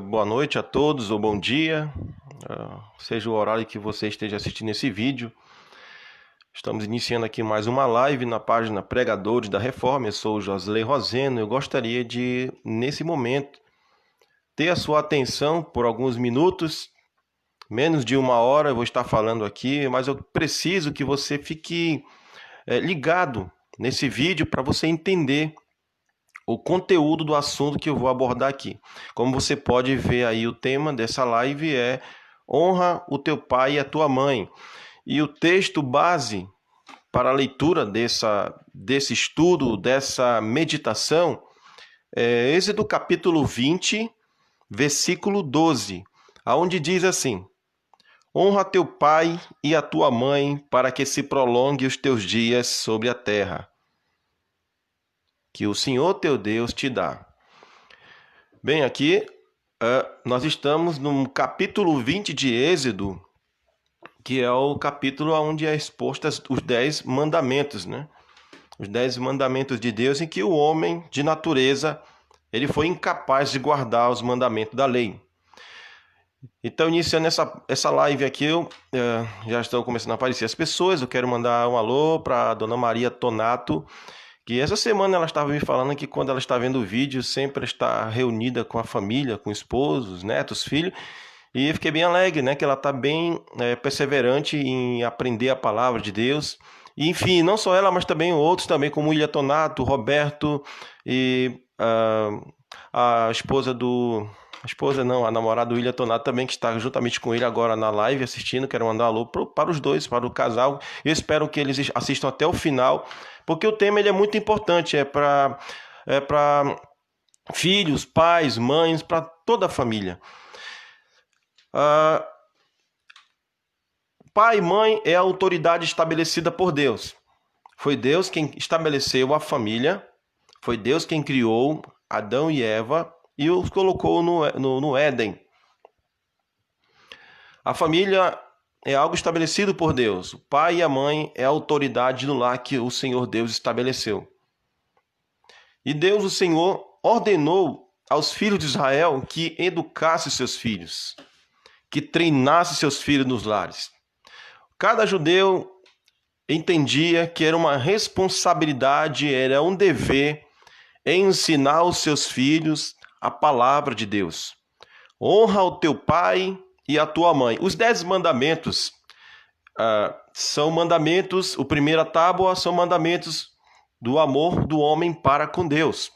Boa noite a todos, ou bom dia, seja o horário que você esteja assistindo esse vídeo. Estamos iniciando aqui mais uma live na página Pregadores da Reforma. Eu sou o Josley Roseno. Eu gostaria de, nesse momento, ter a sua atenção por alguns minutos, menos de uma hora eu vou estar falando aqui, mas eu preciso que você fique ligado nesse vídeo para você entender o conteúdo do assunto que eu vou abordar aqui. Como você pode ver aí, o tema dessa live é honra o teu pai e a tua mãe. E o texto base para a leitura desse estudo, dessa meditação, é Êxodo capítulo 20, versículo 12, aonde diz assim: honra teu pai e a tua mãe, para que se prolongue os teus dias sobre a terra que o Senhor teu Deus te dá. Bem, aqui nós estamos no capítulo 20 de Êxodo, que é o capítulo onde é expostos os 10 mandamentos, né? Os 10 mandamentos de Deus, em que o homem, de natureza, ele foi incapaz de guardar os mandamentos da lei. Então, iniciando essa live aqui, já estão começando a aparecer as pessoas. Eu quero mandar um alô para a dona Maria Tonato, que essa semana ela estava me falando que quando ela está vendo o vídeo, sempre está reunida com a família, com esposos, netos, filhos, e eu fiquei bem alegre, né, que ela está bem perseverante em aprender a palavra de Deus. E, enfim, não só ela, mas também outros, também como Ilha Tonato, Roberto e a esposa do... A esposa não, a namorada do William Tonato também, que está juntamente com ele agora na live assistindo. Quero mandar um alô para os dois, para o casal. Eu espero que eles assistam até o final, porque o tema ele é muito importante, é para filhos, pais, mães, para toda a família. Pai e mãe é a autoridade estabelecida por Deus. Foi Deus quem estabeleceu a família, foi Deus quem criou Adão e Eva e os colocou no Éden. A família é algo estabelecido por Deus. O pai e a mãe é a autoridade no lar que o Senhor Deus estabeleceu. E Deus, o Senhor, ordenou aos filhos de Israel que educasse seus filhos, que treinasse seus filhos nos lares. Cada judeu entendia que era uma responsabilidade, era um dever ensinar os seus filhos a palavra de Deus. Honra o teu pai e a tua mãe. Os 10 mandamentos são mandamentos, o primeira tábua são mandamentos do amor do homem para com Deus.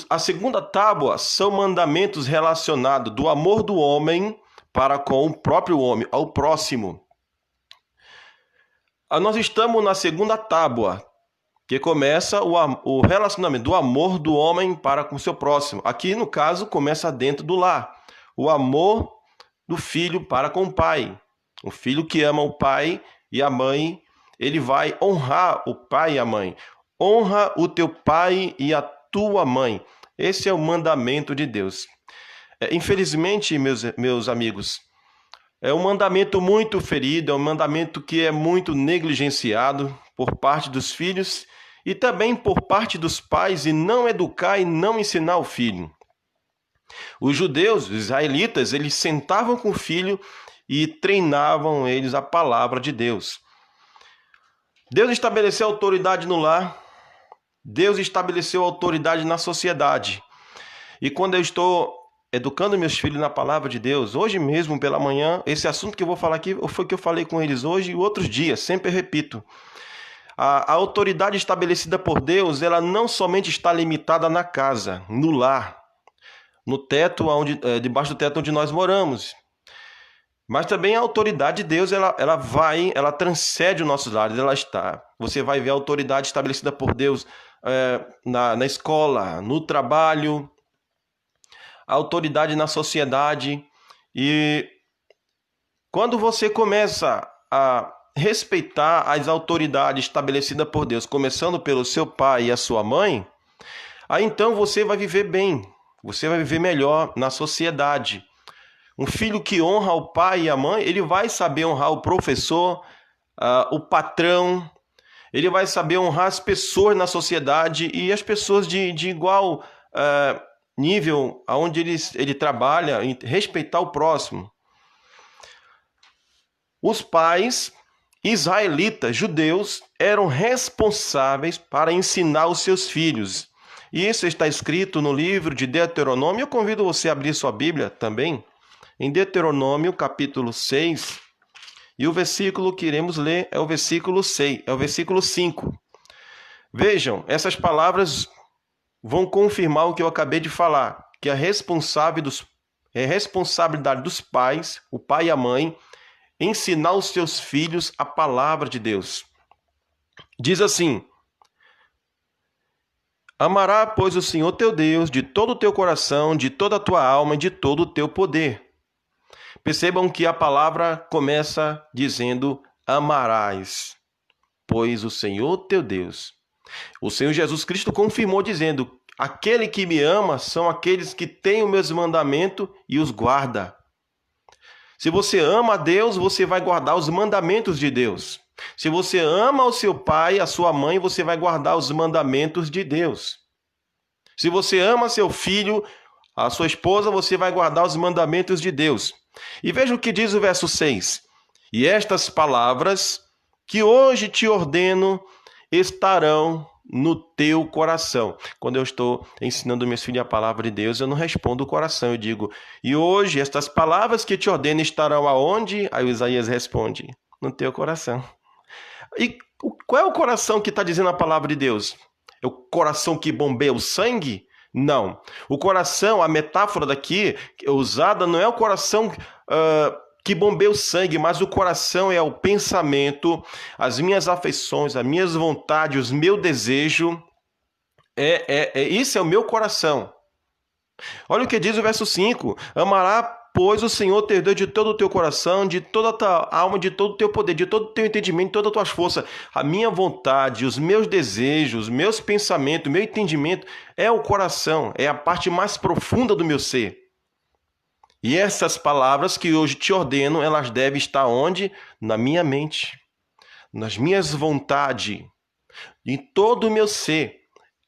A segunda tábua são mandamentos relacionados do amor do homem para com o próprio homem, ao próximo. Nós estamos na segunda tábua, que começa o relacionamento do amor do homem para com o seu próximo. Aqui, no caso, começa dentro do lar. O amor do filho para com o pai. O filho que ama o pai e a mãe, ele vai honrar o pai e a mãe. Honra o teu pai e a tua mãe. Esse é o mandamento de Deus. Infelizmente, meus amigos, é um mandamento muito ferido, é um mandamento que é muito negligenciado por parte dos filhos e também por parte dos pais, e não educar e não ensinar o filho. Os judeus, os israelitas, eles sentavam com o filho e treinavam eles a palavra de Deus. Deus estabeleceu autoridade no lar, Deus estabeleceu autoridade na sociedade. E quando eu estou educando meus filhos na palavra de Deus, hoje mesmo pela manhã, esse assunto que eu vou falar aqui foi o que eu falei com eles hoje e outros dias, sempre repito. A autoridade estabelecida por Deus, ela não somente está limitada na casa, no lar, no teto, debaixo do teto onde nós moramos. Mas também a autoridade de Deus, ela transcende os nossos lares, ela está. Você vai ver a autoridade estabelecida por Deus na escola, no trabalho, a autoridade na sociedade. E quando você começa a respeitar as autoridades estabelecidas por Deus, começando pelo seu pai e a sua mãe, aí então você vai viver bem, você vai viver melhor na sociedade. Um filho que honra o pai e a mãe, ele vai saber honrar o professor, o patrão, ele vai saber honrar as pessoas na sociedade e as pessoas de igual nível onde ele trabalha, em respeitar o próximo. Os pais israelitas, judeus, eram responsáveis para ensinar os seus filhos. E isso está escrito no livro de Deuteronômio. Eu convido você a abrir sua Bíblia também, em Deuteronômio, capítulo 6. E o versículo que iremos ler é o versículo 6, é o versículo 5. Vejam, essas palavras vão confirmar o que eu acabei de falar, que é responsabilidade dos pais, o pai e a mãe, ensinar os seus filhos a palavra de Deus. Diz assim: amará, pois, o Senhor teu Deus de todo o teu coração, de toda a tua alma e de todo o teu poder. Percebam que a palavra começa dizendo amarás, pois o Senhor teu Deus. O Senhor Jesus Cristo confirmou dizendo: aquele que me ama são aqueles que têm os meus mandamentos e os guarda. Se você ama a Deus, você vai guardar os mandamentos de Deus. Se você ama o seu pai, a sua mãe, você vai guardar os mandamentos de Deus. Se você ama seu filho, a sua esposa, você vai guardar os mandamentos de Deus. E veja o que diz o verso 6. E estas palavras que hoje te ordeno estarão no teu coração. Quando eu estou ensinando meus filhos a palavra de Deus, eu não respondo o coração, eu digo: e hoje estas palavras que te ordeno estarão aonde? Aí o Isaías responde: no teu coração. E qual é o coração que está dizendo a palavra de Deus? É o coração que bombeia o sangue? Não. O coração, a metáfora daqui usada, não é o coração que bombeia o sangue, mas o coração é o pensamento, as minhas afeições, as minhas vontades, os meus desejos. Isso é o meu coração. Olha o que diz o verso 5. Amará, pois, o Senhor teu Deus de todo o teu coração, de toda a tua alma, de todo o teu poder, de todo o teu entendimento, de todas as tuas forças. A minha vontade, os meus desejos, os meus pensamentos, o meu entendimento é o coração, é a parte mais profunda do meu ser. E essas palavras que hoje te ordeno, elas devem estar onde? Na minha mente, nas minhas vontades, em todo o meu ser.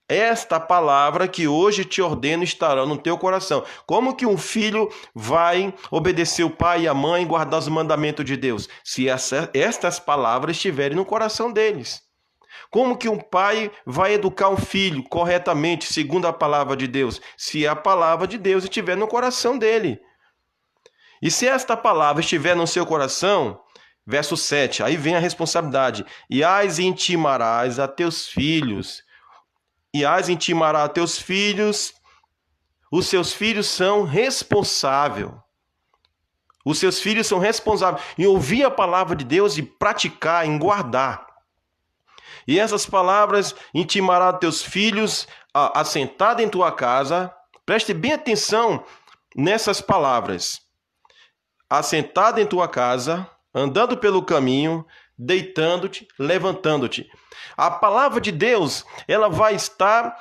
Esta palavra que hoje te ordeno estará no teu coração. Como que um filho vai obedecer o pai e a mãe e guardar os mandamentos de Deus? Se estas palavras estiverem no coração deles. Como que um pai vai educar um filho corretamente, segundo a palavra de Deus? Se a palavra de Deus estiver no coração dele. E se esta palavra estiver no seu coração, verso 7, aí vem a responsabilidade. E as intimarás a teus filhos. E as intimará a teus filhos. Os seus filhos são responsáveis. Os seus filhos são responsáveis em ouvir a palavra de Deus e praticar, em guardar. E essas palavras intimará a teus filhos assentado em tua casa. Preste bem atenção nessas palavras. Assentado em tua casa, andando pelo caminho, deitando-te, levantando-te. A palavra de Deus, ela vai estar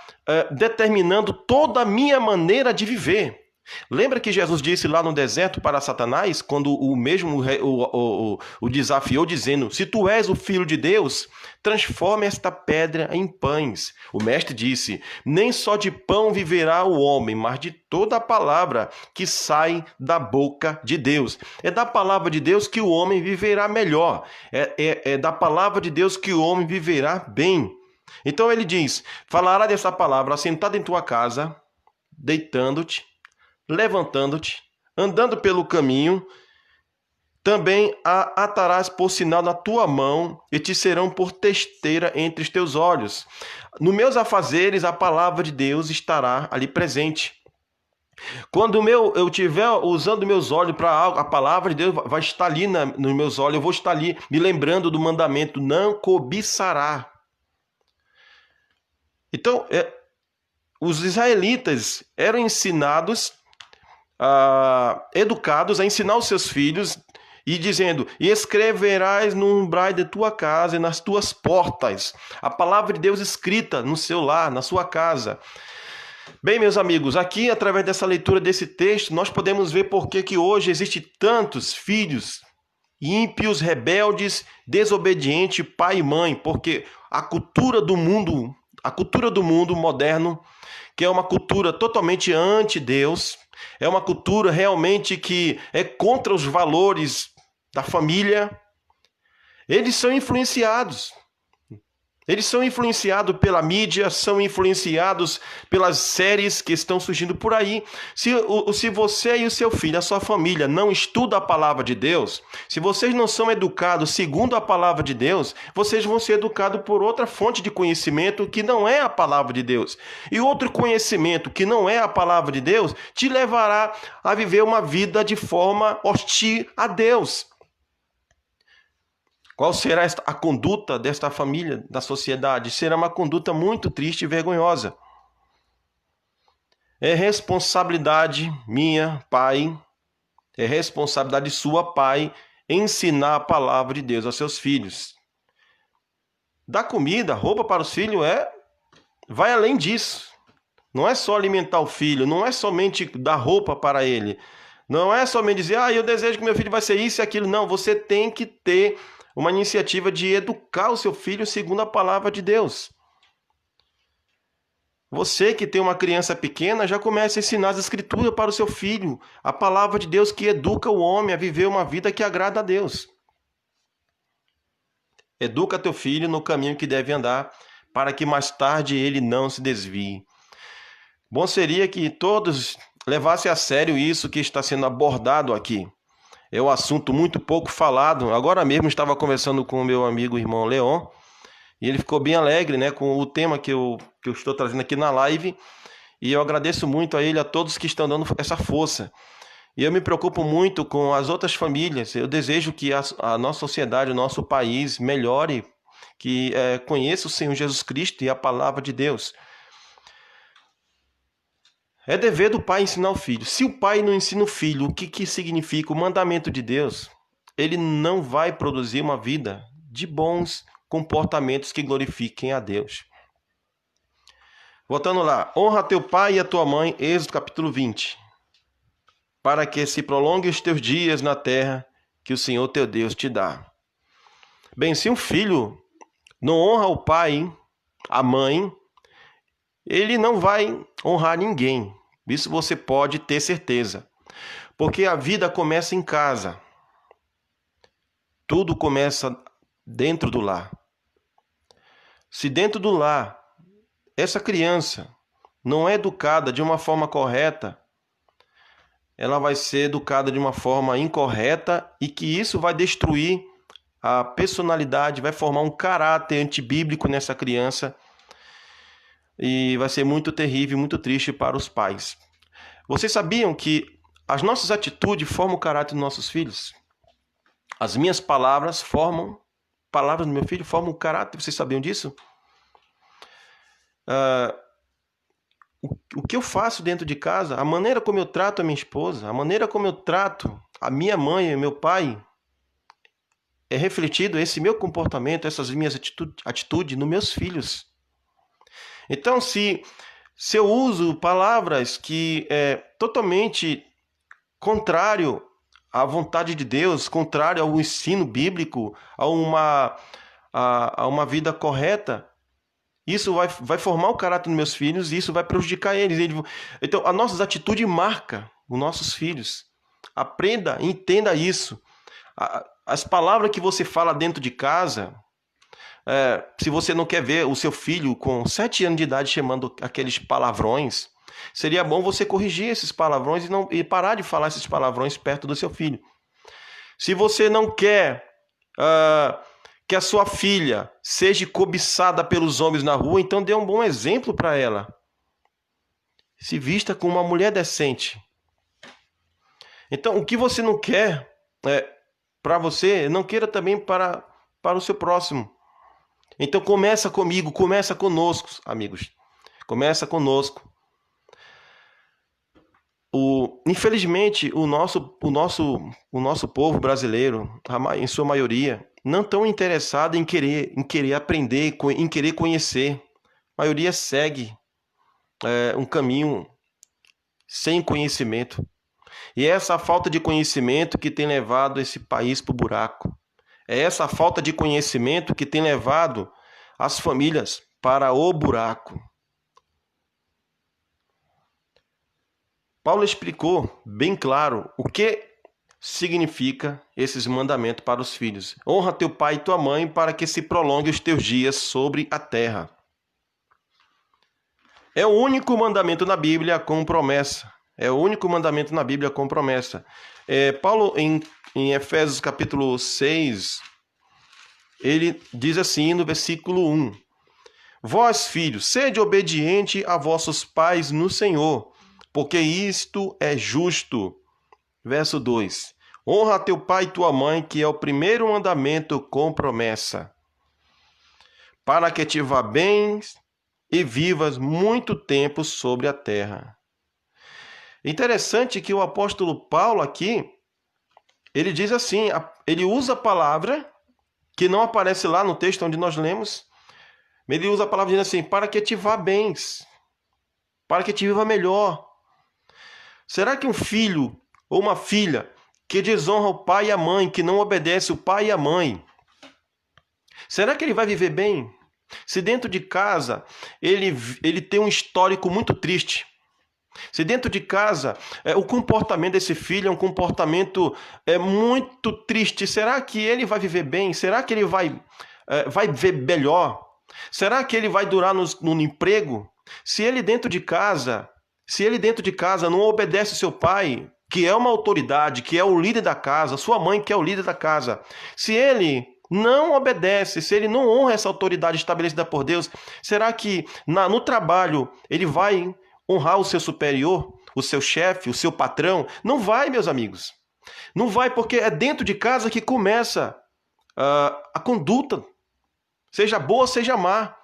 determinando toda a minha maneira de viver. Lembra que Jesus disse lá no deserto para Satanás, quando o desafiou, dizendo: se tu és o filho de Deus, transforma esta pedra em pães. O mestre disse: nem só de pão viverá o homem, mas de toda a palavra que sai da boca de Deus. É da palavra de Deus que o homem viverá melhor. É da palavra de Deus que o homem viverá bem. Então ele diz: falará dessa palavra assentado em tua casa, deitando-te, levantando-te, andando pelo caminho, também a atarás por sinal na tua mão e te serão por testeira entre os teus olhos. Nos meus afazeres, a palavra de Deus estará ali presente. Quando eu estiver usando meus olhos para algo, a palavra de Deus vai estar ali nos meus olhos, eu vou estar ali me lembrando do mandamento: não cobiçará. Então, os israelitas eram ensinados, educados a ensinar os seus filhos, e dizendo: e escreverás no umbral de tua casa e nas tuas portas a palavra de Deus escrita no seu lar, na sua casa. Bem, meus amigos, aqui através dessa leitura desse texto, nós podemos ver por que hoje existem tantos filhos ímpios, rebeldes, desobedientes, pai e mãe, porque a cultura do mundo a cultura do mundo moderno, que é uma cultura totalmente anti-Deus, é uma cultura realmente que é contra os valores da família, eles são influenciados. Eles são influenciados pela mídia, são influenciados pelas séries que estão surgindo por aí. Se você e o seu filho, a sua família, não estudam a palavra de Deus, se vocês não são educados segundo a palavra de Deus, vocês vão ser educados por outra fonte de conhecimento que não é a palavra de Deus. E outro conhecimento que não é a palavra de Deus te levará a viver uma vida de forma hostil a Deus. Qual será a conduta desta família, da sociedade? Será uma conduta muito triste e vergonhosa. É responsabilidade minha, pai, é responsabilidade sua, pai, ensinar a palavra de Deus aos seus filhos. Dar comida, roupa para os filhos vai além disso. Não é só alimentar o filho, não é somente dar roupa para ele. Não é somente dizer, eu desejo que meu filho vai ser isso e aquilo. Não, você tem que ter uma iniciativa de educar o seu filho segundo a palavra de Deus. Você que tem uma criança pequena, já começa a ensinar as escrituras para o seu filho, a palavra de Deus que educa o homem a viver uma vida que agrada a Deus. Educa teu filho no caminho que deve andar, para que mais tarde ele não se desvie. Bom seria que todos levassem a sério isso que está sendo abordado aqui. É um assunto muito pouco falado. Agora mesmo estava conversando com o meu amigo irmão Leon, e ele ficou bem alegre, né, com o tema que eu estou trazendo aqui na live, e eu agradeço muito a ele, a todos que estão dando essa força. E eu me preocupo muito com as outras famílias. Eu desejo que a nossa sociedade, o nosso país melhore, que conheça o Senhor Jesus Cristo e a palavra de Deus. É dever do pai ensinar o filho. Se o pai não ensina o filho o que significa o mandamento de Deus, ele não vai produzir uma vida de bons comportamentos que glorifiquem a Deus. Voltando lá. Honra teu pai e a tua mãe, Êxodo capítulo 20. Para que se prolonguem os teus dias na terra que o Senhor teu Deus te dá. Bem, se um filho não honra o pai, a mãe, ele não vai honrar ninguém. Isso você pode ter certeza. Porque a vida começa em casa. Tudo começa dentro do lar. Se dentro do lar essa criança não é educada de uma forma correta, ela vai ser educada de uma forma incorreta e que isso vai destruir a personalidade, vai formar um caráter antibíblico nessa criança. E vai ser muito terrível, muito triste para os pais. Vocês sabiam que as nossas atitudes formam o caráter dos nossos filhos? As minhas palavras palavras do meu filho formam o caráter. Vocês sabiam disso? O que eu faço dentro de casa, a maneira como eu trato a minha esposa, a maneira como eu trato a minha mãe e meu pai, é refletido esse meu comportamento, essas minhas atitudes nos meus filhos. Então, se eu uso palavras que é totalmente contrário à vontade de Deus, contrário ao ensino bíblico, a uma vida correta, isso vai formar o caráter dos meus filhos e isso vai prejudicar eles. Então, as nossas atitudes marcam os nossos filhos. Aprenda, entenda isso. As palavras que você fala dentro de casa... se você não quer ver o seu filho com 7 anos de idade chamando aqueles palavrões, seria bom você corrigir esses palavrões e parar de falar esses palavrões perto do seu filho. Se você não quer que a sua filha seja cobiçada pelos homens na rua, então dê um bom exemplo para ela. Se vista como uma mulher decente. Então, o que você não quer para você, não queira também para o seu próximo. Então começa comigo, começa conosco, amigos. Começa conosco. Infelizmente, o nosso povo brasileiro, em sua maioria, não estão interessados em querer aprender, em querer conhecer. A maioria segue um caminho sem conhecimento. E é essa falta de conhecimento que tem levado esse país para o buraco. É essa falta de conhecimento que tem levado as famílias para o buraco. Paulo explicou bem claro o que significa esses mandamentos para os filhos. Honra teu pai e tua mãe para que se prolongue os teus dias sobre a terra. É o único mandamento na Bíblia com promessa. É o único mandamento na Bíblia com promessa. Paulo, em Efésios capítulo 6, ele diz assim no versículo 1. Vós, filhos, sede obediente a vossos pais no Senhor, porque isto é justo. Verso 2. Honra teu pai e tua mãe, que é o primeiro mandamento com promessa, para que te vá bem e vivas muito tempo sobre a terra. Interessante que o apóstolo Paulo aqui, ele diz assim, ele usa a palavra que não aparece lá no texto onde nós lemos, ele usa a palavra dizendo assim, para que te vá bem, para que te viva melhor. Será que um filho ou uma filha que desonra o pai e a mãe, que não obedece o pai e a mãe, será que ele vai viver bem? Se dentro de casa ele tem um histórico muito triste, se dentro de casa o comportamento desse filho é um comportamento muito triste, será que ele vai viver bem? Será que ele vai viver melhor? Será que ele vai durar no emprego? Se ele dentro de casa não obedece seu pai, que é uma autoridade, que é o líder da casa, sua mãe que é o líder da casa, se ele não obedece, se ele não honra essa autoridade estabelecida por Deus, será que no trabalho ele vai honrar o seu superior, o seu chefe, o seu patrão? Não vai, meus amigos. Não vai, porque é dentro de casa que começa a conduta, seja boa, seja má.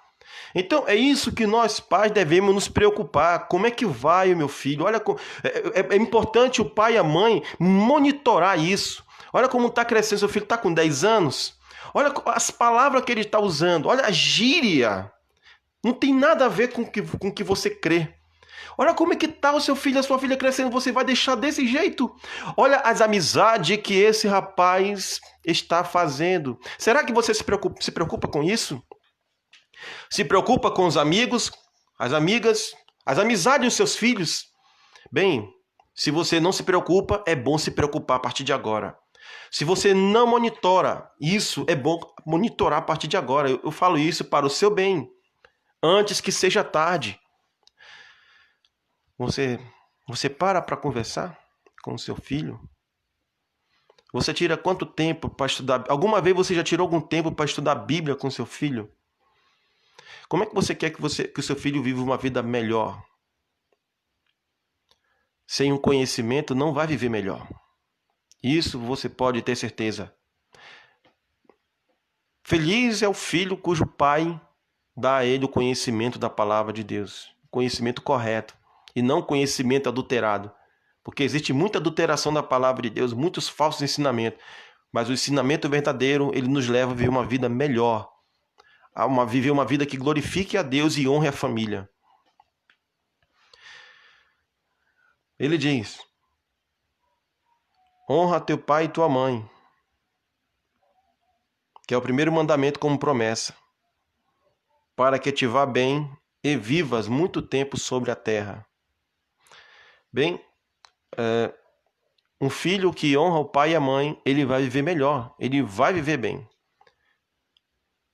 Então, é isso que nós pais devemos nos preocupar. Como é que vai o meu filho? Olha, é importante o pai e a mãe monitorar isso. Olha como está crescendo, seu filho está com 10 anos. Olha as palavras que ele está usando. Olha a gíria. Não tem nada a ver com o que você crê. Olha como é que está o seu filho, a sua filha crescendo. Você vai deixar desse jeito? Olha as amizades que esse rapaz está fazendo. Será que você se preocupa com isso? Se preocupa com os amigos, as amigas, as amizades dos seus filhos? Bem, se você não se preocupa, é bom se preocupar a partir de agora. Se você não monitora isso, é bom monitorar a partir de agora. Eu falo isso para o seu bem, antes que seja tarde. Você para conversar com o seu filho? Você tira quanto tempo para estudar? Alguma vez você já tirou algum tempo para estudar a Bíblia com seu filho? Como é que você quer que o seu filho viva uma vida melhor? Sem um conhecimento, não vai viver melhor. Isso você pode ter certeza. Feliz é o filho cujo pai dá a ele o conhecimento da palavra de Deus. Conhecimento correto. E não conhecimento adulterado. Porque existe muita adulteração da palavra de Deus, muitos falsos ensinamentos. Mas o ensinamento verdadeiro, ele nos leva a viver uma vida melhor. Viver uma vida que glorifique a Deus e honre a família. Ele diz, honra teu pai e tua mãe, que é o primeiro mandamento como promessa, para que te vá bem e vivas muito tempo sobre a terra. Bem, um filho que honra o pai e a mãe, ele vai viver melhor, ele vai viver bem.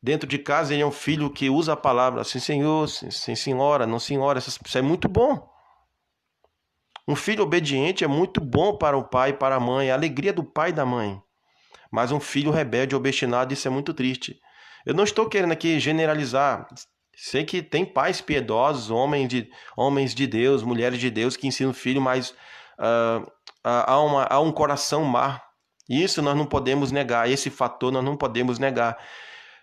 Dentro de casa, ele é um filho que usa a palavra, sim senhor, sim senhora, não senhora, isso é muito bom. Um filho obediente é muito bom para o pai e para a mãe, a alegria do pai e da mãe. Mas um filho rebelde, obstinado, isso é muito triste. Eu não estou querendo aqui generalizar. Sei que tem pais piedosos, homens de Deus, mulheres de Deus que ensinam o filho, mas há um coração má. Isso nós não podemos negar, esse fator nós não podemos negar.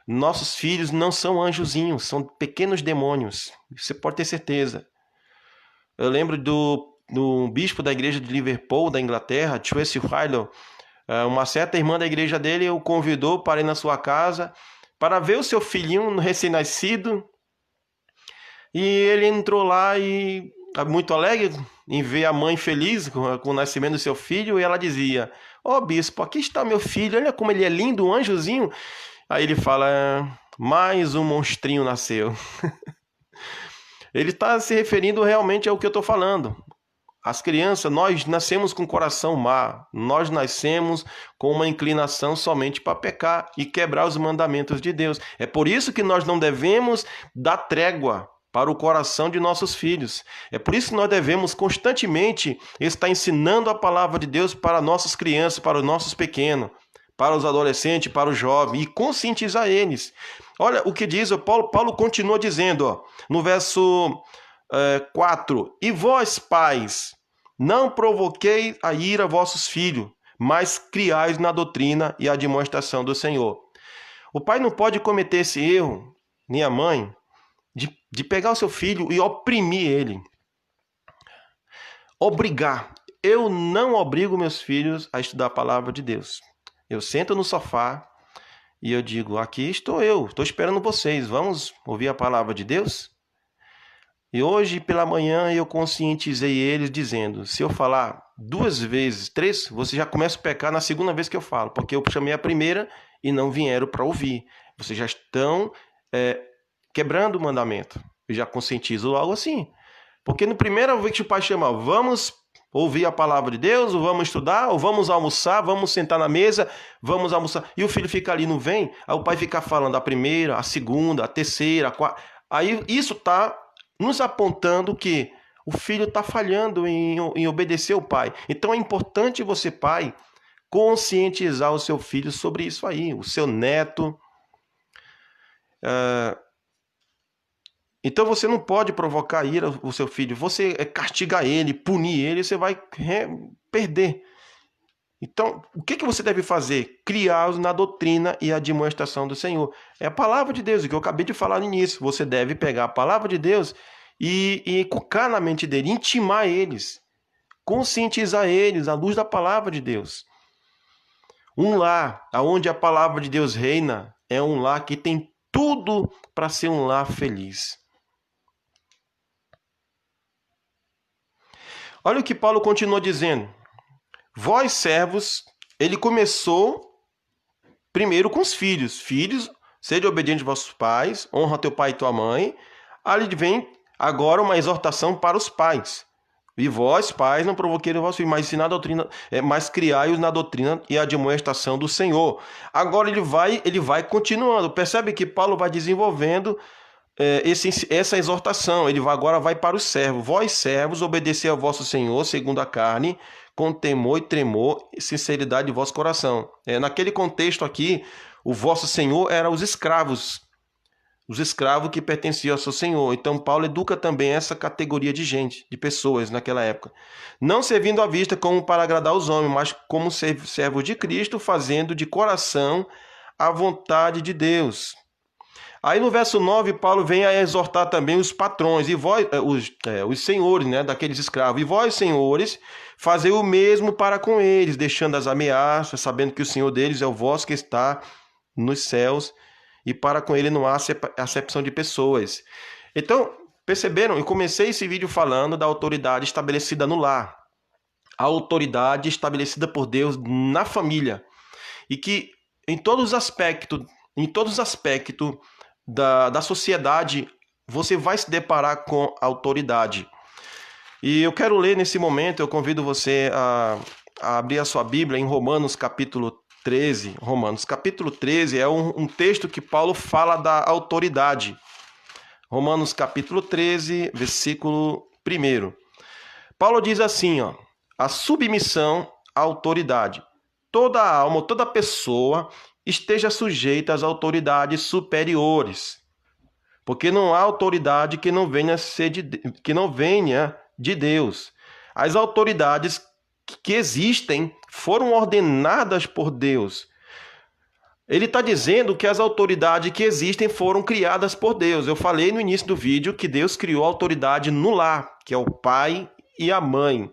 Nossos filhos não são anjozinhos, são pequenos demônios. Você pode ter certeza. Eu lembro do bispo da igreja de Liverpool, da Inglaterra, Tracy Philo. Uma certa irmã da igreja dele o convidou para ir na sua casa para ver o seu filhinho recém-nascido. E ele entrou lá e, muito alegre em ver a mãe feliz com o nascimento do seu filho, e ela dizia, bispo, aqui está meu filho, olha como ele é lindo, um anjozinho. Aí ele fala, mais um monstrinho nasceu. Ele está se referindo realmente ao que eu estou falando. As crianças, nós nascemos com coração má, nós nascemos com uma inclinação somente para pecar e quebrar os mandamentos de Deus. É por isso que nós não devemos dar trégua para o coração de nossos filhos. É por isso que nós devemos constantemente estar ensinando a palavra de Deus para nossas crianças, para os nossos pequenos, para os adolescentes, para os jovens, e conscientizar eles. Olha o que diz, Paulo continua dizendo, ó, no verso 4, e vós, pais, não provoqueis a ira vossos filhos, mas criais na doutrina e a demonstração do Senhor. O pai não pode cometer esse erro, nem a mãe, de pegar o seu filho e oprimir ele. Obrigar. Eu não obrigo meus filhos a estudar a palavra de Deus. Eu sento no sofá e eu digo, aqui estou eu, estou esperando vocês, vamos ouvir a palavra de Deus? E hoje pela manhã eu conscientizei eles dizendo, se eu falar 2 vezes, 3, você já começa a pecar na segunda vez que eu falo, porque eu chamei a primeira e não vieram para ouvir. Vocês já estão quebrando o mandamento. Eu já conscientizo algo assim. Porque no primeiro vez que o pai chama, vamos ouvir a palavra de Deus, ou vamos estudar, ou vamos almoçar, vamos sentar na mesa, vamos almoçar. E o filho fica ali, não vem? Aí o pai fica falando a primeira, a segunda, a terceira, a quarta. Aí isso está nos apontando que o filho está falhando em obedecer o pai. Então é importante você, pai, conscientizar o seu filho sobre isso aí, o seu neto. Então você não pode provocar ira o seu filho. Você castigar ele, punir ele, você vai perder. Então, o que você deve fazer? Criá-los na doutrina e a demonstração do Senhor. É a palavra de Deus, o que eu acabei de falar no início. Você deve pegar a palavra de Deus e colocar na mente dele, intimar eles, conscientizar eles à luz da palavra de Deus. Um lar onde a palavra de Deus reina é um lar que tem tudo para ser um lar feliz. Olha o que Paulo continua dizendo. Vós, servos, ele começou primeiro com os filhos. Filhos, sede obedientes aos vossos pais, honra teu pai e tua mãe. Ali vem agora uma exortação para os pais. E vós, pais, não provoqueis os vossos filhos, mas ensinar a doutrina, mas criai-os na doutrina e a demonstração do Senhor. Agora ele vai continuando. Percebe que Paulo vai desenvolvendo essa exortação. Ele agora vai para os servos. Vós, servos, obedecei ao vosso Senhor, segundo a carne, com temor e tremor e sinceridade de vosso coração. Naquele contexto aqui, o vosso Senhor era os escravos que pertenciam ao seu Senhor. Então Paulo educa também essa categoria de gente, de pessoas naquela época. Não servindo à vista como para agradar os homens, mas como servos de Cristo, fazendo de coração a vontade de Deus. Aí no verso 9, Paulo vem a exortar também os patrões, e vós, os senhores, daqueles escravos. E vós, senhores, fazei o mesmo para com eles, deixando as ameaças, sabendo que o Senhor deles é o vosso que está nos céus, e para com ele não há acepção de pessoas. Então, perceberam? Eu comecei esse vídeo falando da autoridade estabelecida no lar. A autoridade estabelecida por Deus na família. E que em todos os aspectos da sociedade, você vai se deparar com autoridade. E eu quero ler nesse momento, eu convido você a abrir a sua Bíblia em Romanos capítulo 13. Romanos capítulo 13 é um texto que Paulo fala da autoridade. Romanos capítulo 13, versículo 1. Paulo diz assim, a submissão à autoridade. Toda alma, toda pessoa esteja sujeita às autoridades superiores, porque não há autoridade que não venha de Deus. As autoridades que existem foram ordenadas por Deus. Ele está dizendo que as autoridades que existem foram criadas por Deus. Eu falei no início do vídeo que Deus criou a autoridade no lar, que é o pai e a mãe.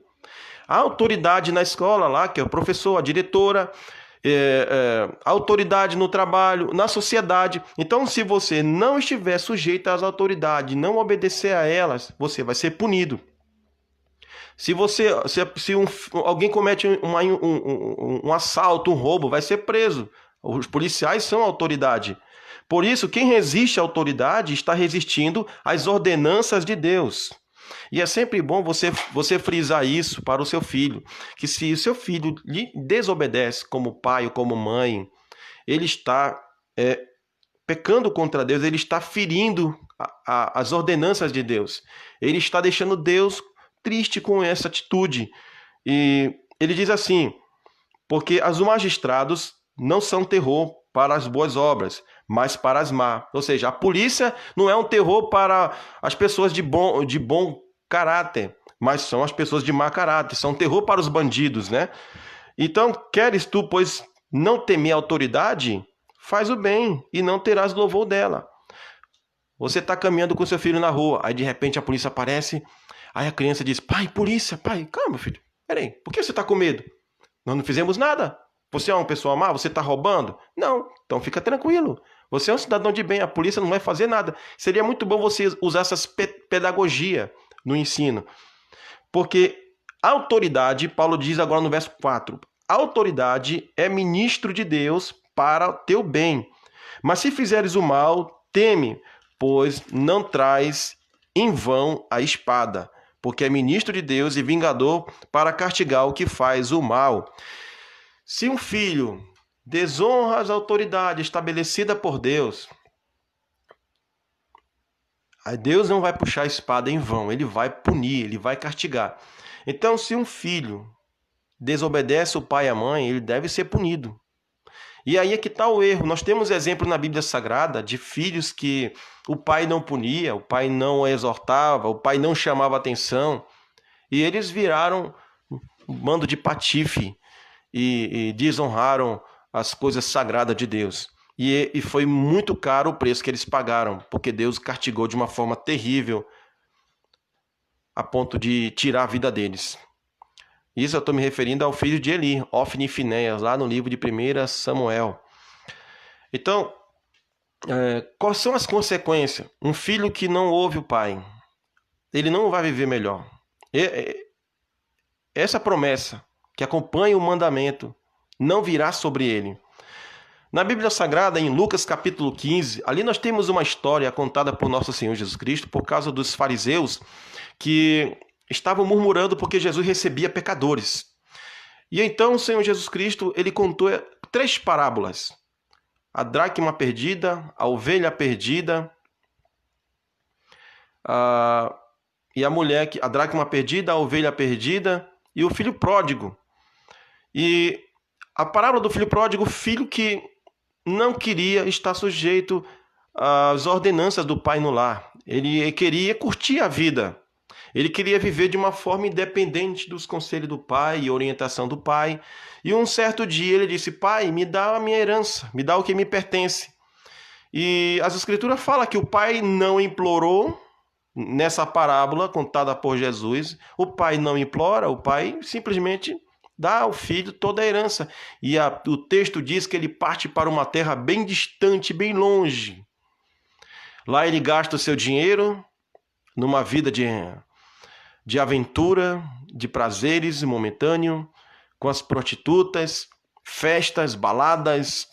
A autoridade na escola lá, que é o professor, a diretora, a autoridade no trabalho, na sociedade. Então, se você não estiver sujeito às autoridades, não obedecer a elas, você vai ser punido. Se alguém comete um assalto, um roubo, vai ser preso. Os policiais são autoridade. Por isso, quem resiste à autoridade está resistindo às ordenanças de Deus. E é sempre bom você frisar isso para o seu filho, que se o seu filho lhe desobedece como pai ou como mãe, ele está pecando contra Deus, ele está ferindo as ordenanças de Deus. Ele está deixando Deus triste com essa atitude. E ele diz assim, porque os magistrados não são terror para as boas obras, mas para as más. Ou seja, a polícia não é um terror para as pessoas de bom caráter, mas são as pessoas de má caráter, são terror para os bandidos, né? Então, queres tu, pois, não temer a autoridade? Faz o bem e não terás louvor dela. Você está caminhando com seu filho na rua, aí de repente a polícia aparece, aí a criança diz, pai, polícia, pai, calma, filho, peraí, por que você está com medo? Nós não fizemos nada. Você é uma pessoa má? Você está roubando? Não, então fica tranquilo. Você é um cidadão de bem, a polícia não vai fazer nada. Seria muito bom você usar essa pedagogia no ensino. Porque a autoridade, Paulo diz agora no verso 4, a autoridade é ministro de Deus para teu bem. Mas se fizeres o mal, teme, pois não traz em vão a espada, porque é ministro de Deus e vingador para castigar o que faz o mal. Se um filho desonra as autoridades estabelecidas por Deus, aí Deus não vai puxar a espada em vão, ele vai punir, ele vai castigar. Então, se um filho desobedece o pai e a mãe, ele deve ser punido. E aí é que está o erro. Nós temos exemplo na Bíblia Sagrada de filhos que o pai não punia, o pai não exortava, o pai não chamava atenção, e eles viraram um bando de patife e desonraram as coisas sagradas de Deus. E foi muito caro o preço que eles pagaram, porque Deus castigou de uma forma terrível, a ponto de tirar a vida deles. Isso eu estou me referindo ao filho de Eli, Ofni e Finéias, lá no livro de 1 Samuel. Então, quais são as consequências? Um filho que não ouve o pai, ele não vai viver melhor. Essa promessa que acompanha o mandamento não virá sobre ele. Na Bíblia Sagrada, em Lucas capítulo 15, ali nós temos uma história contada por nosso Senhor Jesus Cristo por causa dos fariseus que estavam murmurando porque Jesus recebia pecadores. E então o Senhor Jesus Cristo, ele contou 3 parábolas. A dracma perdida, a ovelha perdida, e a mulher, a dracma perdida, a ovelha perdida e o filho pródigo. E a parábola do filho pródigo, o filho que não queria estar sujeito às ordenanças do pai no lar. Ele queria curtir a vida. Ele queria viver de uma forma independente dos conselhos do pai e orientação do pai. E um certo dia ele disse, pai, me dá a minha herança, me dá o que me pertence. E as escrituras falam que o pai não implorou nessa parábola contada por Jesus. O pai não implora, o pai simplesmente dá ao filho toda a herança. E o texto diz que ele parte para uma terra bem distante, bem longe. Lá ele gasta o seu dinheiro numa vida de aventura, de prazeres momentâneos, com as prostitutas, festas, baladas,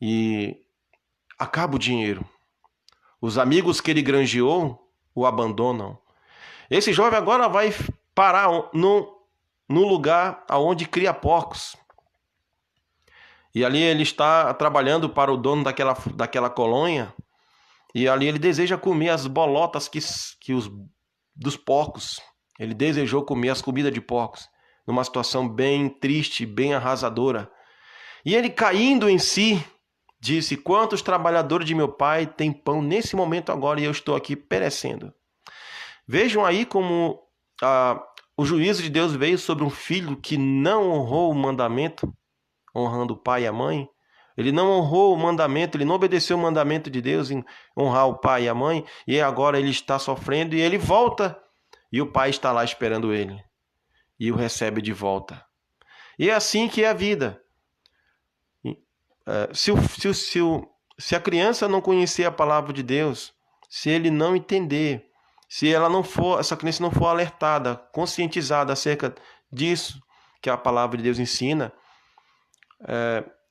e acaba o dinheiro. Os amigos que ele granjeou o abandonam. Esse jovem agora vai parar no lugar onde cria porcos. E ali ele está trabalhando para o dono daquela colônia, e ali ele deseja comer as bolotas dos porcos. Ele desejou comer as comidas de porcos, numa situação bem triste, bem arrasadora. E ele, caindo em si, disse, quantos trabalhadores de meu pai têm pão nesse momento agora e eu estou aqui perecendo. Vejam aí como o juízo de Deus veio sobre um filho que não honrou o mandamento, honrando o pai e a mãe. Ele não honrou o mandamento, ele não obedeceu o mandamento de Deus em honrar o pai e a mãe, e agora ele está sofrendo e ele volta, e o pai está lá esperando ele, e o recebe de volta. E é assim que é a vida. Se a criança não conhecer a palavra de Deus, se ele não entender, se essa criança não for alertada, conscientizada acerca disso que a palavra de Deus ensina,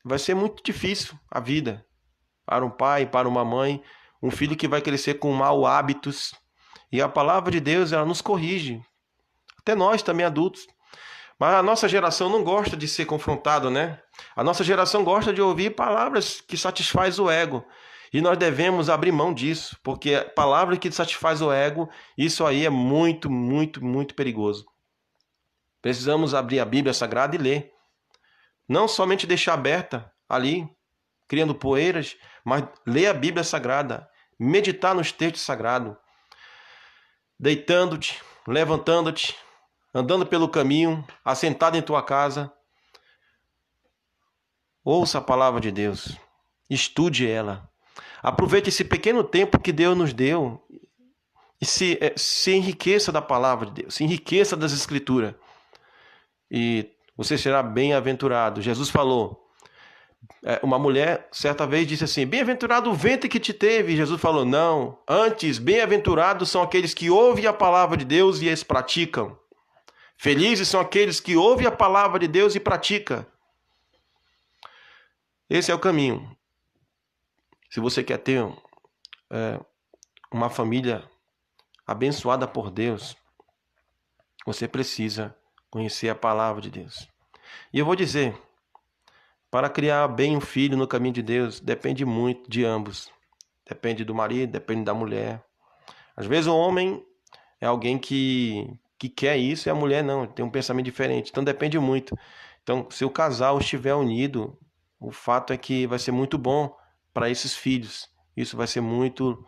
vai ser muito difícil a vida. para um pai, para uma mãe, um filho que vai crescer com maus hábitos. E a palavra de Deus, ela nos corrige. Até nós também adultos. Mas a nossa geração não gosta de ser confrontado, né? A nossa geração gosta de ouvir palavras que satisfaz o ego. E nós devemos abrir mão disso, porque palavra que satisfaz o ego, isso aí é muito, muito, muito perigoso. Precisamos abrir a Bíblia Sagrada e ler. Não somente deixar aberta ali, criando poeiras, mas ler a Bíblia Sagrada, meditar nos textos sagrados, deitando-te, levantando-te, andando pelo caminho, assentado em tua casa. Ouça a palavra de Deus, estude ela. Aproveite esse pequeno tempo que Deus nos deu e se enriqueça da palavra de Deus, se enriqueça das Escrituras. E você será bem-aventurado. Jesus falou, uma mulher certa vez disse assim, bem-aventurado o ventre que te teve. E Jesus falou, não, antes, bem-aventurados são aqueles que ouvem a palavra de Deus e as praticam. Felizes são aqueles que ouvem a palavra de Deus e praticam. Esse é o caminho. Se você quer ter uma família abençoada por Deus, você precisa conhecer a palavra de Deus. E eu vou dizer, para criar bem um filho no caminho de Deus, depende muito de ambos. Depende do marido, depende da mulher. Às vezes o homem é alguém que quer isso e a mulher não, tem um pensamento diferente. Então depende muito. Então, se o casal estiver unido, o fato é que vai ser muito bom para esses filhos. Isso vai ser muito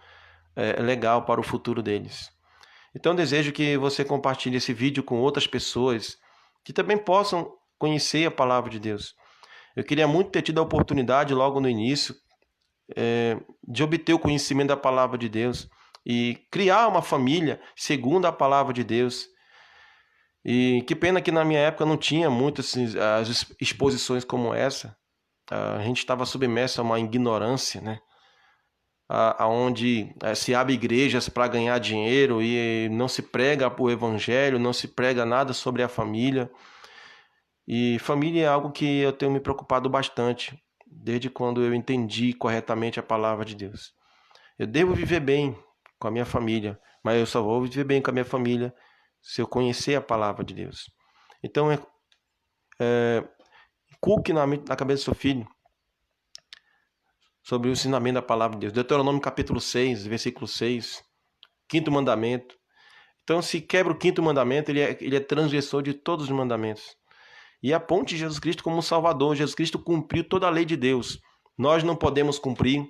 legal para o futuro deles. Então desejo que você compartilhe esse vídeo com outras pessoas que também possam conhecer a palavra de Deus. Eu queria muito ter tido a oportunidade logo no início de obter o conhecimento da palavra de Deus e criar uma família segundo a palavra de Deus. E que pena que na minha época não tinha muitas as exposições como essa. A gente estava submerso a uma ignorância, né? Onde se abre igrejas para ganhar dinheiro e não se prega o evangelho, não se prega nada sobre a família. E família é algo que eu tenho me preocupado bastante, desde quando eu entendi corretamente a palavra de Deus. Eu devo viver bem com a minha família, mas eu só vou viver bem com a minha família se eu conhecer a palavra de Deus. Então, inculque na cabeça do seu filho sobre o ensinamento da palavra de Deus. Deuteronômio capítulo 6, versículo 6, quinto mandamento. Então, se quebra o quinto mandamento, ele é transgressor de todos os mandamentos. E aponte Jesus Cristo como um Salvador. Jesus Cristo cumpriu toda a lei de Deus. Nós não podemos cumprir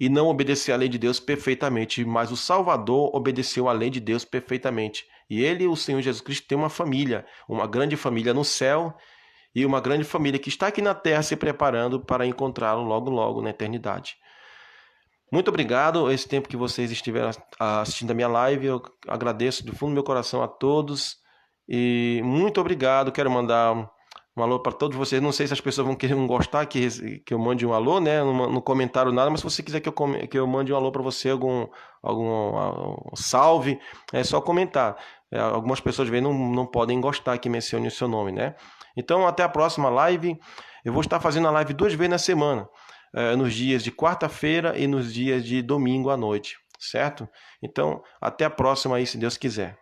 e não obedecer à lei de Deus perfeitamente, mas o Salvador obedeceu à lei de Deus perfeitamente. E ele, o Senhor Jesus Cristo, tem uma família, uma grande família no céu e uma grande família que está aqui na terra se preparando para encontrá-lo logo, logo na eternidade. Muito obrigado esse tempo que vocês estiveram assistindo a minha live. Eu agradeço do fundo do meu coração a todos. E muito obrigado. Quero mandar um alô para todos vocês. Não sei se as pessoas vão querer gostar que eu mande um alô, né? No comentário nada, mas se você quiser que eu mande um alô para você, algum salve, é só comentar. Algumas pessoas não podem gostar que mencione o seu nome, né? Então, até a próxima live. Eu vou estar fazendo a live 2 vezes na semana, nos dias de quarta-feira e nos dias de domingo à noite, certo? Então, até a próxima aí, se Deus quiser.